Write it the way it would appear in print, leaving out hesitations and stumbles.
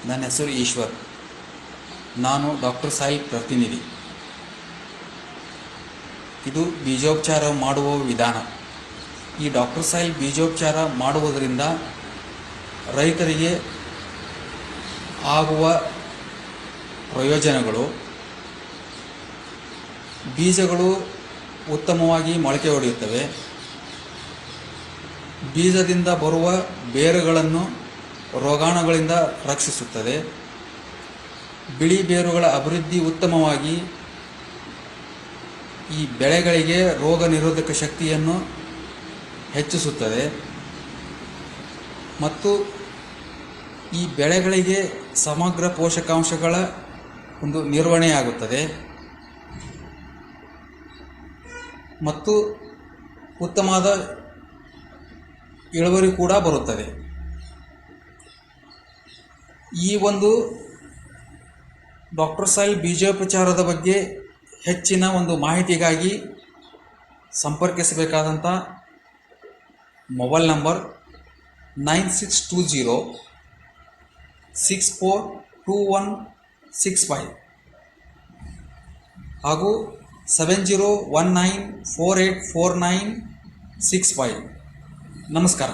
ನನ್ನ ಹೆಸರು ಈಶ್ವರ್. ನಾನು ಡಾಕ್ಟರ್ ಸಾಯಿಲ್ ಪ್ರತಿನಿಧಿ. ಇದು ಬೀಜೋಪಚಾರ ಮಾಡುವ ವಿಧಾನ. ಈ ಡಾಕ್ಟರ್ ಸಾಯಿಲ್ ಬೀಜೋಪಚಾರ ಮಾಡುವುದರಿಂದ ರೈತರಿಗೆ ಆಗುವ ಪ್ರಯೋಜನಗಳು: ಬೀಜಗಳು ಉತ್ತಮವಾಗಿ ಮೊಳಕೆ ಹೊಡೆಯುತ್ತವೆ. ಬೀಜದಿಂದ ಬರುವ ಬೇರುಗಳನ್ನು ರೋಗಾಣುಗಳಿಂದ ರಕ್ಷಿಸುತ್ತದೆ. ಬಿಳಿ ಬೇರುಗಳ ಅಭಿವೃದ್ಧಿ ಉತ್ತಮವಾಗಿ ಈ ಬೆಳೆಗಳಿಗೆ ರೋಗ ನಿರೋಧಕ ಶಕ್ತಿಯನ್ನು ಹೆಚ್ಚಿಸುತ್ತದೆ ಮತ್ತು ಈ ಬೆಳೆಗಳಿಗೆ ಸಮಗ್ರ ಪೋಷಕಾಂಶಗಳ ಒಂದು ನಿರ್ವಹಣೆಯಾಗುತ್ತದೆ ಮತ್ತು ಉತ್ತಮವಾದ ಇಳುವರಿ ಕೂಡ ಬರುತ್ತದೆ. ಈ ಒಂದು ಡಾಕ್ಟರ್ ಸಾಯಿಲ್ ಬೀಜೋಪಚಾರದ ಬಗ್ಗೆ ಹೆಚ್ಚಿನ ಒಂದು ಮಾಹಿತಿಗಾಗಿ ಸಂಪರ್ಕಿಸಬೇಕಾದಂಥ ಮೊಬೈಲ್ ನಂಬರ್ 9620642165 ಹಾಗೂ 7019484965. ನಮಸ್ಕಾರ.